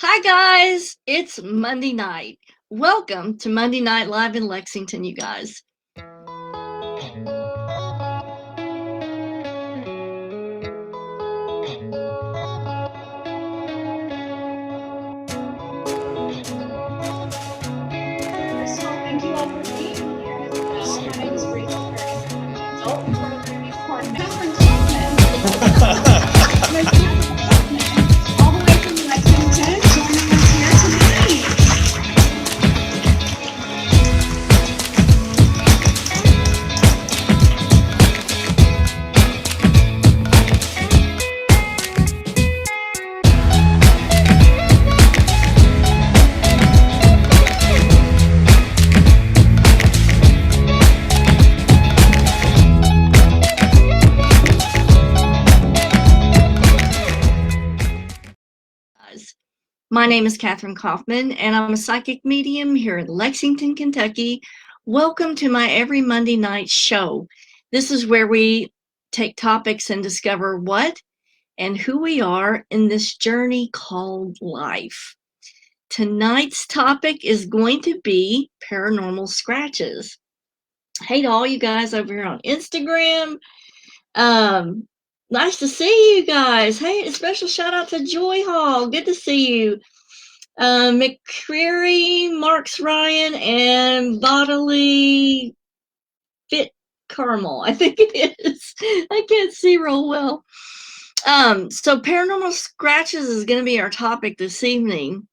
Hi, guys. It's Monday night. Welcome to Monday Night Live in Lexington, you guys. First of all, thank you all for being here. My name is Rachel Perry. I'm an adult horror Kathryn Kauffman. Miss Kathryn Kauffman, all the way from Lexington, joining us here tonight. Guys. My name is Kathryn Kauffman, and I'm a psychic medium here in Lexington, Kentucky. Welcome to my every Monday night show. This is where we take topics and discover what and who we are in this journey called life. Tonight's topic is going to be paranormal scratches. Hey to all you guys over here on Instagram. Um, Nice to see you guys. Hey, a special shout out to Joy Hall. Good to see you. McCreary, Marks Ryan, and Bodily Fit Caramel. I think it is. I can't see real well. So paranormal scratches is going to be our topic this evening.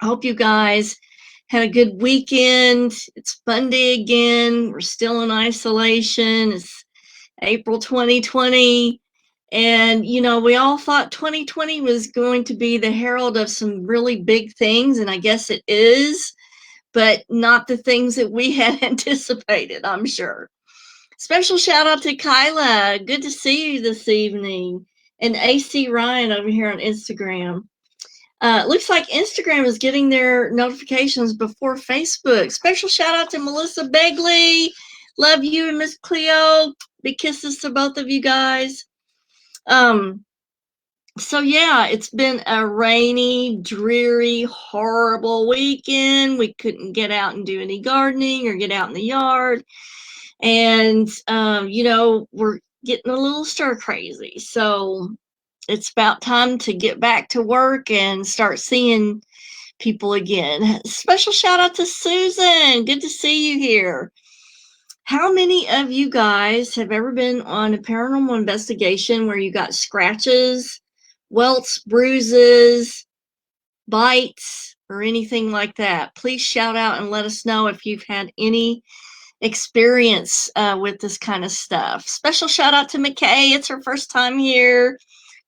I hope you guys had a good weekend. It's Monday again. We're still in isolation. It's April 2020. And, we all thought 2020 was going to be the herald of some really big things. And I guess it is, but not the things that we had anticipated, I'm sure. Special shout out to Kyla. Good to see you this evening. And AC Ryan over here on Instagram. Looks like Instagram is getting their notifications before Facebook. Special shout out to Melissa Begley. Love you and Miss Cleo. Big kisses to both of you guys. So yeah, it's been a rainy, dreary, horrible weekend. We couldn't get out and do any gardening or get out in the yard. And, we're getting a little stir crazy. So it's about time to get back to work and start seeing people again. Special shout out to Susan. Good to see you here. How many of you guys have ever been on a paranormal investigation where you got scratches, welts, bruises, bites, or anything like that? Please shout out and let us know if you've had any experience with this kind of stuff. Special shout out to McKay. It's her first time here.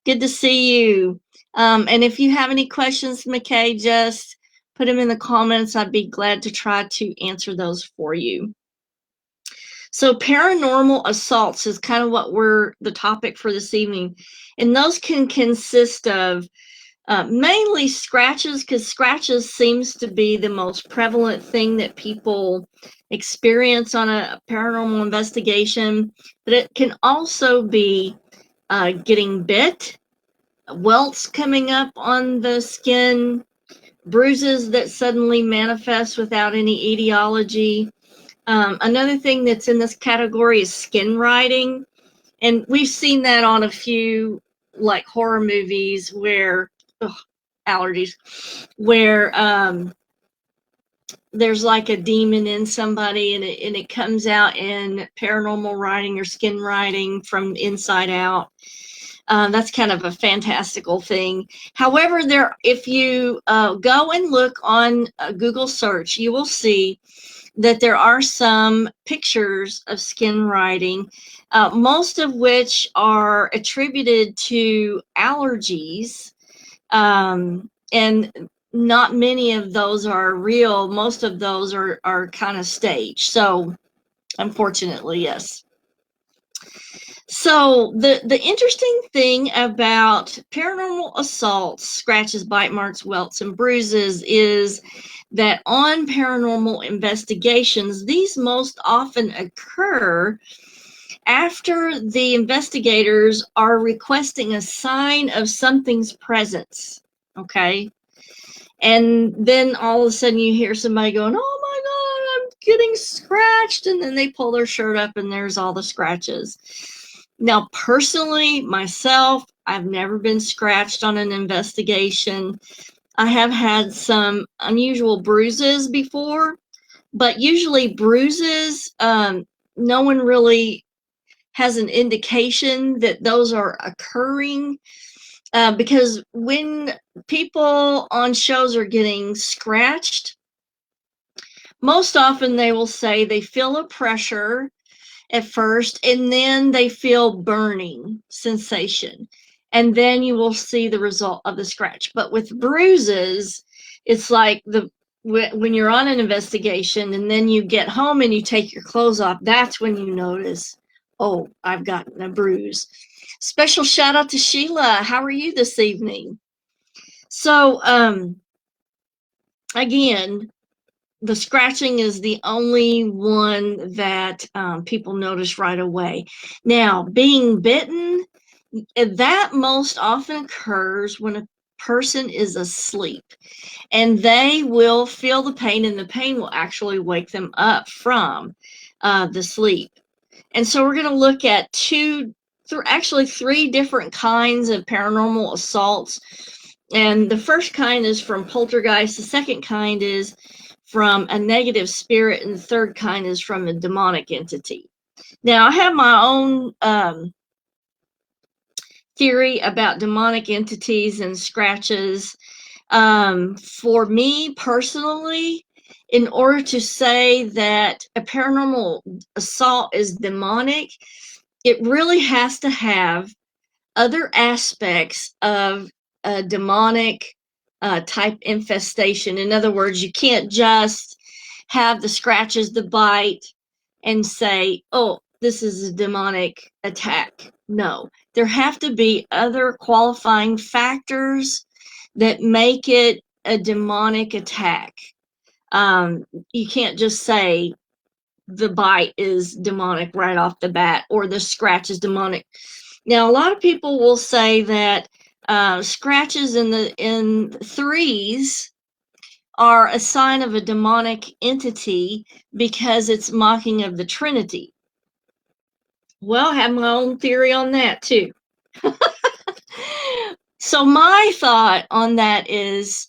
Good to see you. And if you have any questions, McKay, just put them in the comments. I'd be glad to try to answer those for you. So paranormal assaults is kind of what we're the topic for this evening. And those can consist of mainly scratches, because scratches seems to be the most prevalent thing that people experience on a paranormal investigation. But it can also be getting bit, welts coming up on the skin, bruises that suddenly manifest without any etiology. Another thing that's in this category is skin riding. And we've seen that on a few like horror movies where allergies, where there's like a demon in somebody and it comes out in paranormal writing or skin writing from inside out. That's kind of a fantastical thing. However, if you go and look on Google search, you will see that there are some pictures of skin writing, most of which are attributed to allergies, and not many of those are real. Most of those are kind of staged. So, unfortunately, yes. So the interesting thing about paranormal assaults, scratches, bite marks, welts, and bruises is that on paranormal investigations, these most often occur after the investigators are requesting a sign of something's presence. Okay. And then all of a sudden you hear somebody going, oh my God, I'm getting scratched. And then they pull their shirt up and there's all the scratches. Now, personally, myself, I've never been scratched on an investigation. I have had some unusual bruises before, but usually bruises, no one really has an indication that those are occurring, because when people on shows are getting scratched, most often they will say they feel a pressure at first, and then they feel burning sensation. And then you will see the result of the scratch. But with bruises, it's like when you're on an investigation and then you get home and you take your clothes off, that's when you notice, oh, I've gotten a bruise. Special shout out to Sheila. How are you this evening? So, again, the scratching is the only one that people notice right away. Now, being bitten, that most often occurs when a person is asleep, and they will feel the pain, and the pain will actually wake them up from the sleep. And so we're going to look at actually three different kinds of paranormal assaults. And the first kind is from poltergeist. The second kind is from a negative spirit. And the third kind is from a demonic entity. Now, I have my own theory about demonic entities and scratches. For me personally, in order to say that a paranormal assault is demonic, it really has to have other aspects of a demonic type infestation. In other words, you can't just have the scratches, the bite, and say, oh, this is a demonic attack. No, there have to be other qualifying factors that make it a demonic attack. You can't just say the bite is demonic right off the bat, or the scratch is demonic. Now, a lot of people will say that scratches in threes are a sign of a demonic entity because it's mocking of the Trinity. Well, I have my own theory on that too. So my thought on that is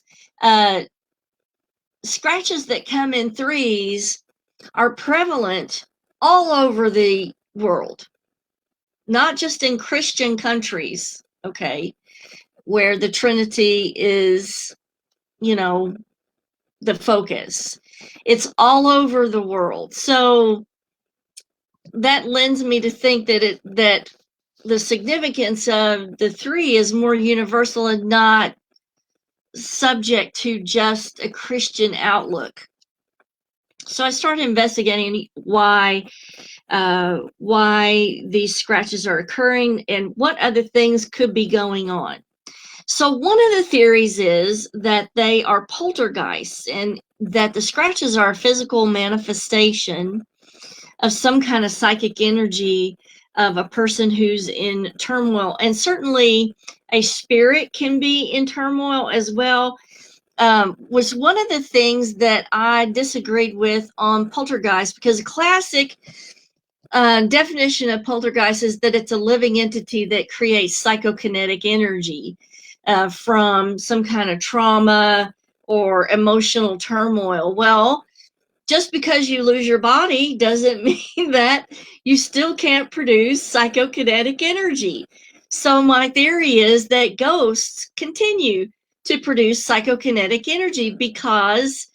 scratches that come in threes are prevalent all over the world, not just in Christian countries, okay, where the Trinity is, the focus. It's all over the world. So that lends me to think that the significance of the three is more universal and not subject to just a Christian outlook. So I started investigating why these scratches are occurring and what other things could be going on. So one of the theories is that they are poltergeists, and that the scratches are a physical manifestation of some kind of psychic energy of a person who's in turmoil. And certainly a spirit can be in turmoil as well. Was one of the things that I disagreed with on poltergeist, because a classic definition of poltergeist is that it's a living entity that creates psychokinetic energy from some kind of trauma or emotional turmoil. Well, just because you lose your body doesn't mean that you still can't produce psychokinetic energy. So my theory is that ghosts continue to produce psychokinetic energy, because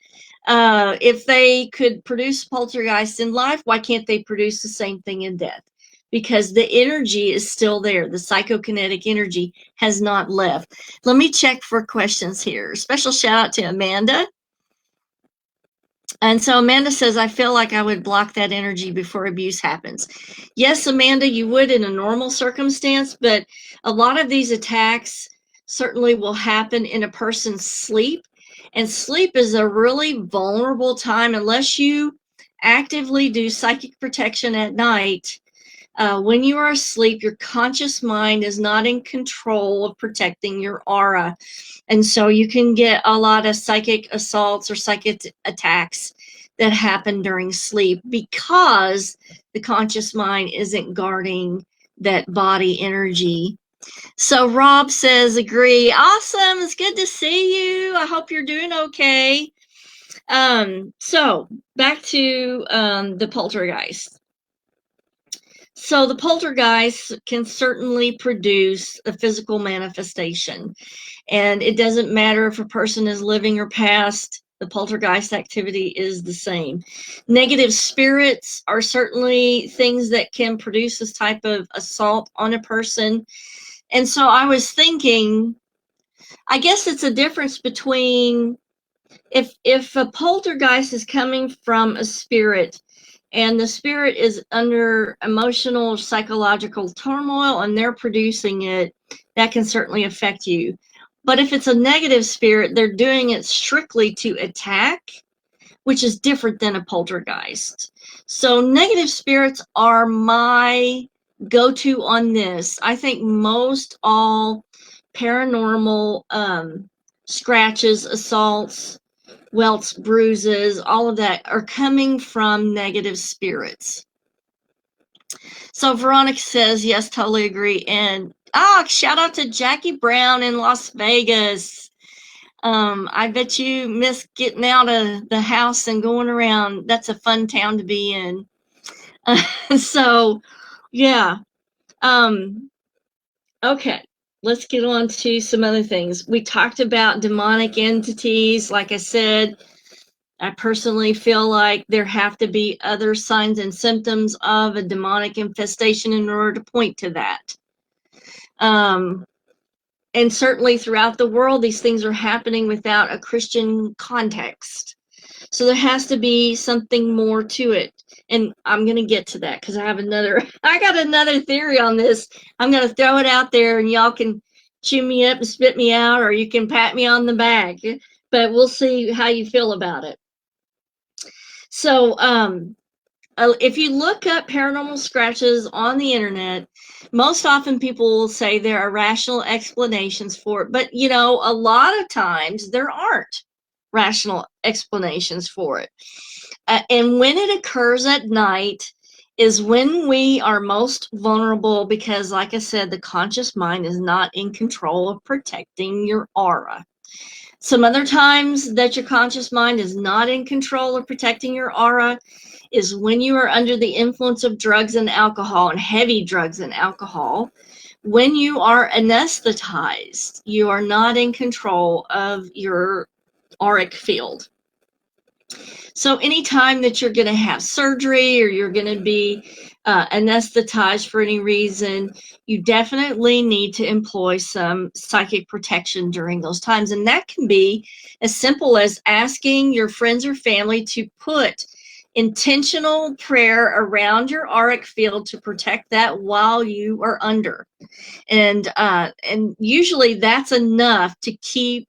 if they could produce poltergeist in life, why can't they produce the same thing in death? Because the energy is still there. The psychokinetic energy has not left. Let me check for questions here. Special shout out to Amanda. And so Amanda says, I feel like I would block that energy before abuse happens. Yes, Amanda, you would in a normal circumstance, but a lot of these attacks certainly will happen in a person's sleep. And sleep is a really vulnerable time unless you actively do psychic protection at night. When you are asleep, your conscious mind is not in control of protecting your aura. And so you can get a lot of psychic assaults or psychic attacks that happen during sleep because the conscious mind isn't guarding that body energy. So Rob says, agree. Awesome. It's good to see you. I hope you're doing okay. So back to the poltergeist. So the poltergeist can certainly produce a physical manifestation. And it doesn't matter if a person is living or past, the poltergeist activity is the same. Negative spirits are certainly things that can produce this type of assault on a person. And so I was thinking, I guess it's a difference between if a poltergeist is coming from a spirit and the spirit is under emotional or psychological turmoil and they're producing it, that can certainly affect you. But if it's a negative spirit, they're doing it strictly to attack, which is different than a poltergeist. So negative spirits are my go-to on this. I think most all paranormal scratches, assaults, welts, bruises, all of that are coming from negative spirits. So Veronica says, yes, totally agree. And shout out to Jackie Brown in Las Vegas. I bet you miss getting out of the house and going around. That's a fun town to be in. So, yeah. Okay, let's get on to some other things. We talked about demonic entities. Like I said, I personally feel like there have to be other signs and symptoms of a demonic infestation in order to point to that. And certainly throughout the world, these things are happening without a Christian context. So there has to be something more to it. And I'm going to get to that because I got another theory on this. I'm going to throw it out there and y'all can chew me up and spit me out, or you can pat me on the back. But we'll see how you feel about it. So, if you look up paranormal scratches on the internet, most often people will say there are rational explanations for it. But, a lot of times there aren't rational explanations for it. And when it occurs at night is when we are most vulnerable because, like I said, the conscious mind is not in control of protecting your aura. Some other times that your conscious mind is not in control of protecting your aura is when you are under the influence of drugs and alcohol, and heavy drugs and alcohol. When you are anesthetized, you are not in control of your auric field. So anytime that you're going to have surgery or you're going to be anesthetized for any reason, you definitely need to employ some psychic protection during those times. And that can be as simple as asking your friends or family to put intentional prayer around your auric field to protect that while you are under. And usually that's enough to keep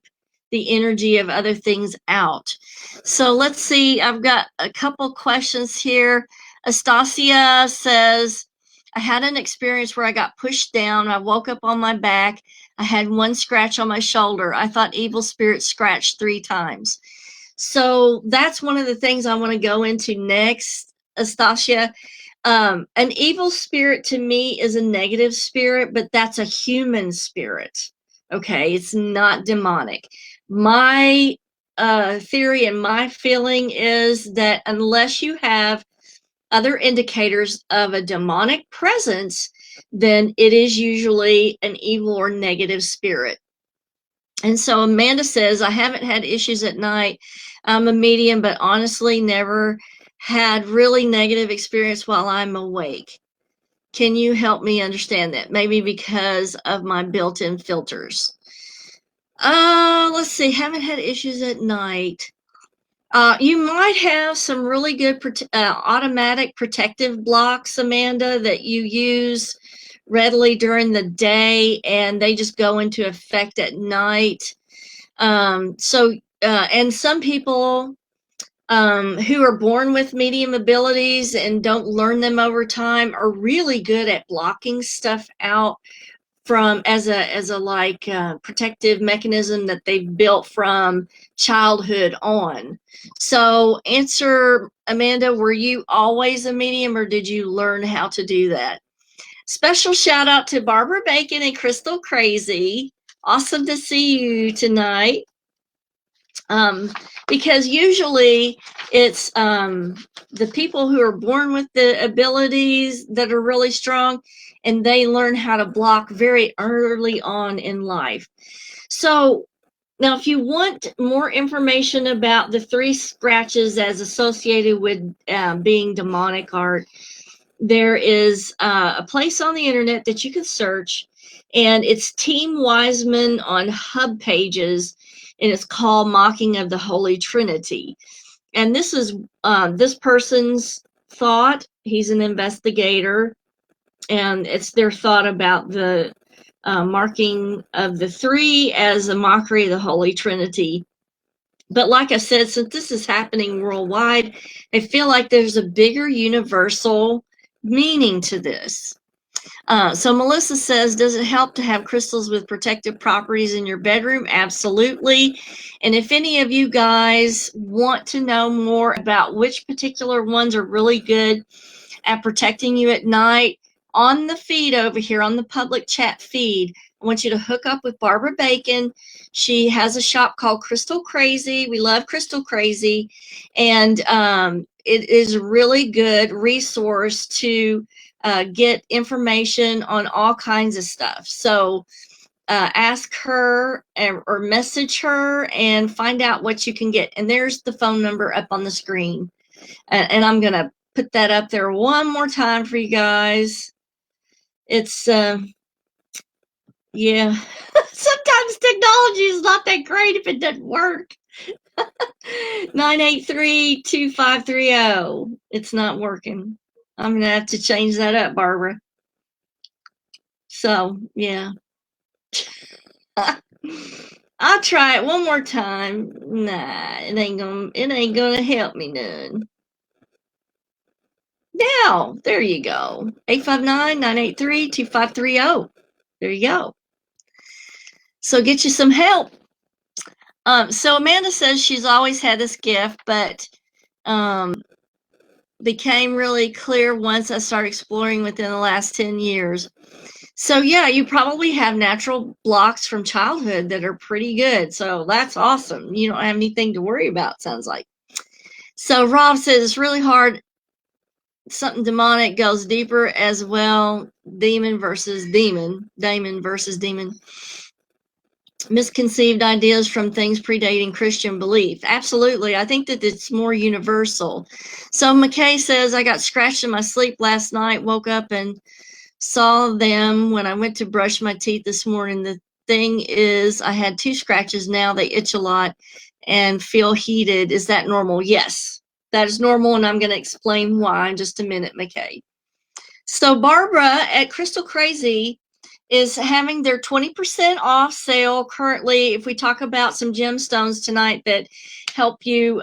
the energy of other things out. So let's see, I've got a couple questions here. Astasia says, I had an experience where I got pushed down. I woke up on my back. I had one scratch on my shoulder. I thought evil spirit scratched 3 times. So that's one of the things I want to go into next, Astasia. An evil spirit to me is a negative spirit, but that's a human spirit. Okay, it's not demonic. My theory and my feeling is that unless you have other indicators of a demonic presence, then it is usually an evil or negative spirit. And so Amanda says, I haven't had issues at night. I'm a medium, but honestly never had really negative experience while I'm awake. Can you help me understand that? Maybe because of my built-in filters. Let's see. Haven't had issues at night. You might have some really good automatic protective blocks, Amanda, that you use readily during the day, and they just go into effect at night. And some people who are born with medium abilities and don't learn them over time are really good at blocking stuff out from as a like protective mechanism that they've built from childhood on. So answer, Amanda, were you always a medium or did you learn how to do that? Special shout out to Barbara Bacon and Crystal Crazy. Awesome to see you tonight. Because usually it's the people who are born with the abilities that are really strong, and they learn how to block very early on in life. So now, if you want more information about the 3 scratches as associated with being demonic art, there is a place on the internet that you can search, and it's Team Wiseman on Hub Pages, and it's called Mocking of the Holy Trinity. And this is this person's thought. He's an investigator, and it's their thought about the marking of the 3 as a mockery of the Holy Trinity. But like I said, since this is happening worldwide, I feel like there's a bigger universal meaning to this. So Melissa says, does it help to have crystals with protective properties in your bedroom? Absolutely. And if any of you guys want to know more about which particular ones are really good at protecting you at night, on the feed over here, on the public chat feed, I want you to hook up with Barbara Bacon. She has a shop called Crystal Crazy. We love Crystal Crazy. And it is a really good resource to get information on all kinds of stuff. So ask her or message her and find out what you can get. And there's the phone number up on the screen. And I'm going to put that up there one more time for you guys. It's, yeah, sometimes technology is not that great if it doesn't work. 983-2530. It's not working. I'm going to have to change that up, Barbara. So, yeah. I'll try it one more time. Nah, it ain't gonna help me none. Now, there you go. 859-983-2530. There you go. So get you some help. So Amanda says she's always had this gift, but became really clear once I started exploring within the last 10 years. So yeah, you probably have natural blocks from childhood that are pretty good. So that's awesome. You don't have anything to worry about, sounds like. So Rob says it's really hard. Something demonic goes deeper as well. Demon versus demon. Demon versus demon. Misconceived ideas from things predating Christian belief. Absolutely. I think that it's more universal. So McKay says, I got scratched in my sleep last night, woke up and saw them when I went to brush my teeth this morning. The thing is, I had 2 scratches now. They itch a lot and feel heated. Is that normal? Yes, that is normal, and I'm going to explain why in just a minute, McKay. So Barbara at Crystal Crazy is having their 20% off sale currently. If we talk about some gemstones tonight that help you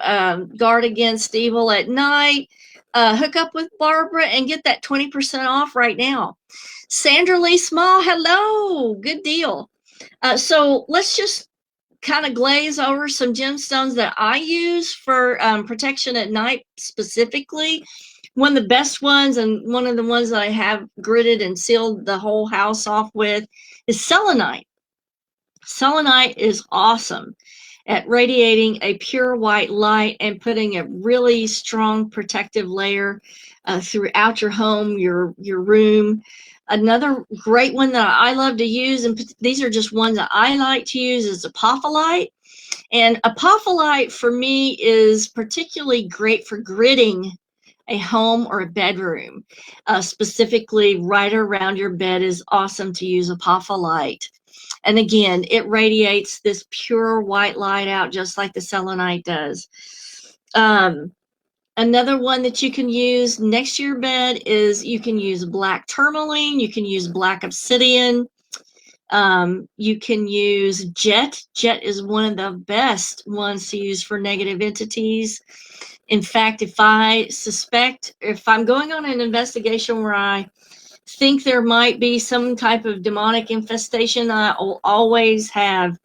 guard against evil at night, hook up with Barbara and get that 20% off right now. Sandra Lee Small, hello, good deal. So let's just kind of glaze over some gemstones that I use for protection at night specifically. One of the best ones, and one of the ones that I have gridded and sealed the whole house off with, is selenite. Selenite is awesome at radiating a pure white light and putting a really strong protective layer throughout your home, your room. Another great one that I love to use, and these are just ones that I like to use, is apophyllite. And apophyllite for me is particularly great for gridding a home or a bedroom. Specifically, right around your bed is awesome to use apophyllite. And again, it radiates this pure white light out just like the selenite does. Another one that you can use next to your bed is you can use black tourmaline, you can use black obsidian. You can use jet. Jet is one of the best ones to use for negative entities. In fact, if I'm going on an investigation where I think there might be some type of demonic infestation, I will always have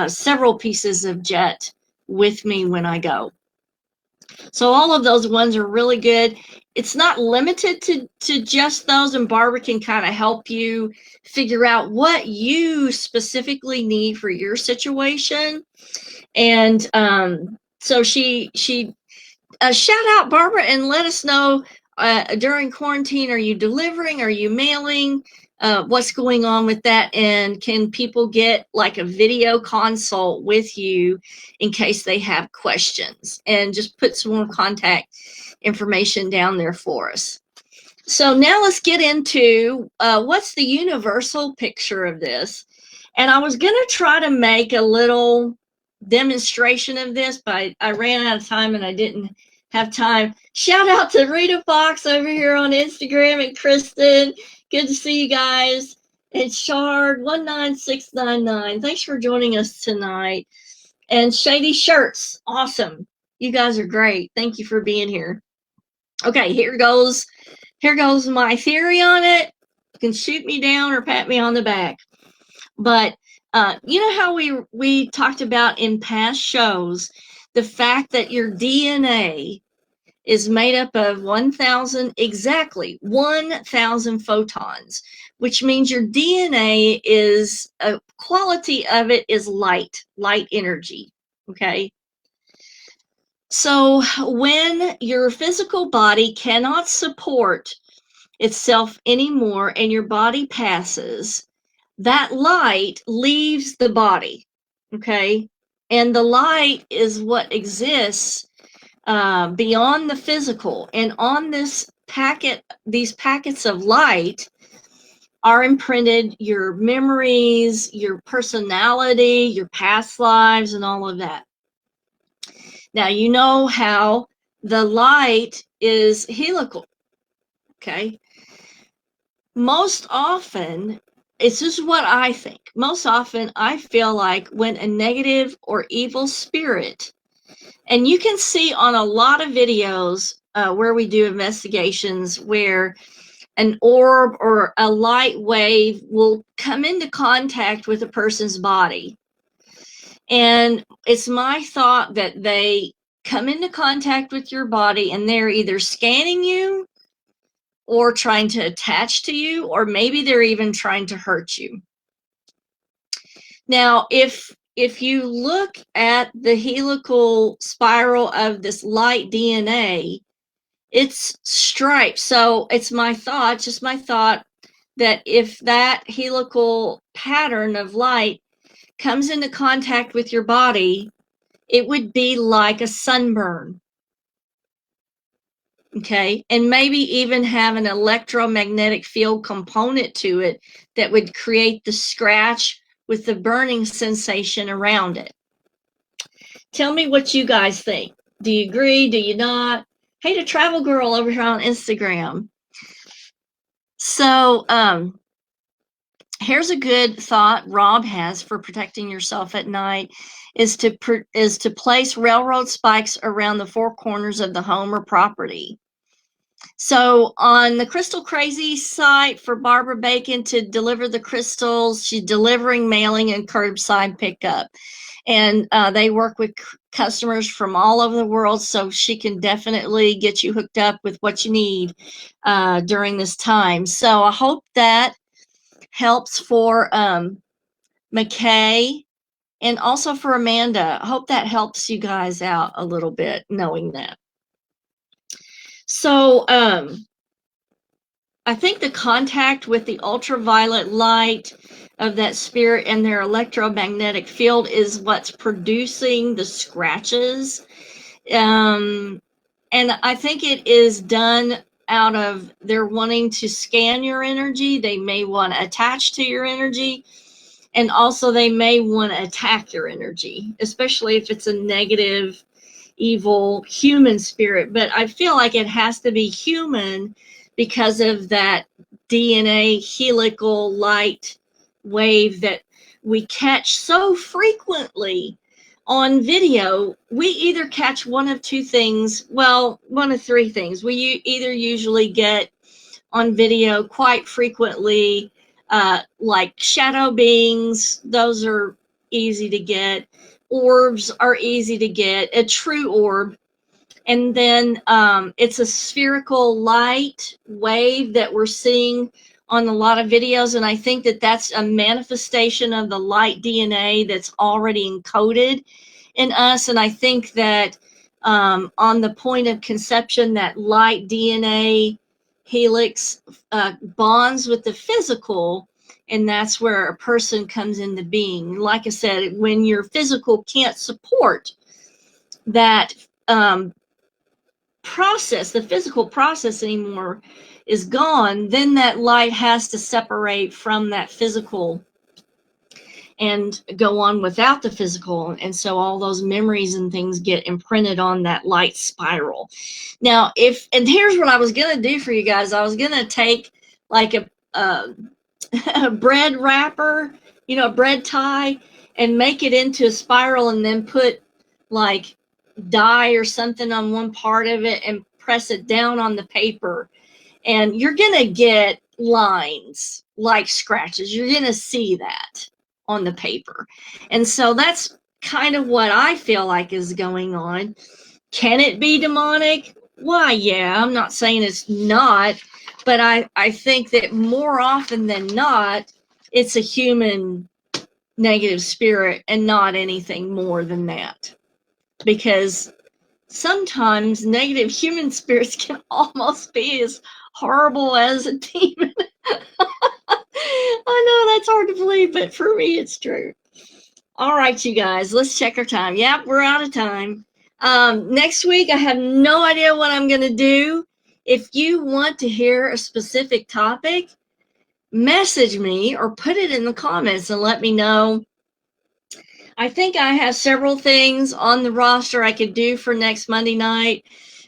several pieces of jet with me when I go. So all of those ones are really good. It's not limited to just those, and Barbara can kind of help you figure out what you specifically need for your situation. And so she shout out Barbara and let us know during quarantine, are you delivering? Are you mailing? What's going on with that? And can people get like a video consult with you in case they have questions? And just put some more contact information down there for us. So now let's get into what's the universal picture of this. And I was going to try to make a little demonstration of this, but I ran out of time and I didn't have time. Shout out to Rita Fox over here on Instagram and Kristen. Good to see you guys. And Shard 19699. Thanks for joining us tonight. And Shady Shirts. Awesome. You guys are great. Thank you for being here. Okay, here goes my theory on it. You can shoot me down or pat me on the back. But you know how we talked about in past shows the fact that your DNA is made up of 1,000 photons, which means your DNA is a quality of it is light energy. Okay. So when your physical body cannot support itself anymore and your body passes, that light leaves the body, okay? And the light is what exists beyond the physical. And on these packets of light are imprinted your memories, your personality, your past lives, and all of that. Now, you know how the light is helical, okay? Most often, it's just what I think. Most often, I feel like when a negative or evil spirit, and you can see on a lot of videos where we do investigations where an orb or a light wave will come into contact with a person's body. And it's my thought that they come into contact with your body and they're either scanning you or trying to attach to you, or maybe they're even trying to hurt you. Now, if you look at the helical spiral of this light DNA, it's striped. So it's my thought, just my thought, that if that helical pattern of light comes into contact with your body, it would be like a sunburn. Okay, and maybe even have an electromagnetic field component to it that would create the scratch with the burning sensation around it. Tell me what you guys think. Do you agree? Do you not? Hey, to Travel Girl over here on Instagram. So here's a good thought Rob has for protecting yourself at night is to place railroad spikes around the four corners of the home or property. So on the Crystal Crazy site for Barbara Bacon to deliver the crystals, she's delivering, mailing, and curbside pickup. And they work with customers from all over the world, so she can definitely get you hooked up with what you need during this time. So I hope that helps for McKay and also for Amanda. I hope that helps you guys out a little bit, knowing that. So I think the contact with the ultraviolet light of that spirit and their electromagnetic field is what's producing the scratches. And I think it is done out of they're wanting to scan your energy. They may want to attach to your energy. And also they may want to attack your energy, especially if it's a negative, evil human spirit. But I feel like it has to be human because of that DNA helical light wave that we catch so frequently on video. We either catch one of two things, well, one of three things. We either usually get on video quite frequently, like shadow beings, those are easy to get. Orbs are easy to get, a true orb. And then it's a spherical light wave that we're seeing on a lot of videos. And I think that that's a manifestation of the light DNA that's already encoded in us. And I think that on the point of conception, that light DNA helix bonds with the physical, and that's where a person comes into being. Like I said, when your physical can't support that process, the physical process anymore is gone, then that light has to separate from that physical and go on without the physical. And so all those memories and things get imprinted on that light spiral. Now, and here's what I was going to do for you guys. I was going to take like a bread wrapper, a bread tie, and make it into a spiral, and then put like dye or something on one part of it and press it down on the paper. And you're going to get lines like scratches. You're going to see that on the paper. And so that's kind of what I feel like is going on. Can it be demonic? Why, yeah, I'm not saying it's not, but I think that more often than not, it's a human negative spirit and not anything more than that. Because sometimes negative human spirits can almost be as horrible as a demon. I know that's hard to believe, but for me, it's true. All right, you guys, let's check our time. Yep, we're out of time. Next week, I have no idea what I'm going to do. If you want to hear a specific topic, message me or put it in the comments and let me know. I think I have several things on the roster I could do for next Monday night,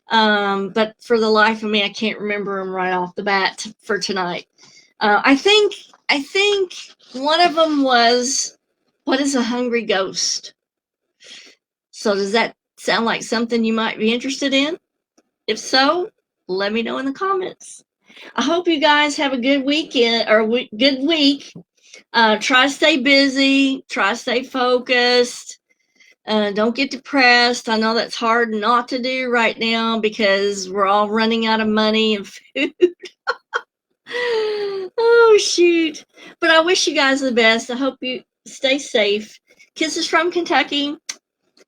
but for the life of me, I can't remember them right off the bat for tonight. I think one of them was, what is a hungry ghost? So does that sound like something you might be interested in? If so, let me know in the comments. I hope you guys have a good weekend or good week. Try to stay busy. Try to stay focused. Don't get depressed. I know that's hard not to do right now because we're all running out of money and food. Oh, shoot. But I wish you guys the best. I hope you stay safe. Kisses from Kentucky.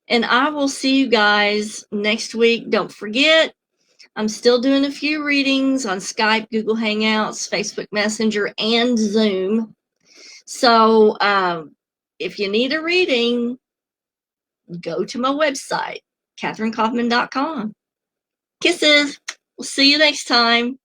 And I will see you guys next week. Don't forget, I'm still doing a few readings on Skype, Google Hangouts, Facebook Messenger, and Zoom. So if you need a reading, go to my website, KathrynKauffman.com. Kisses. We'll see you next time.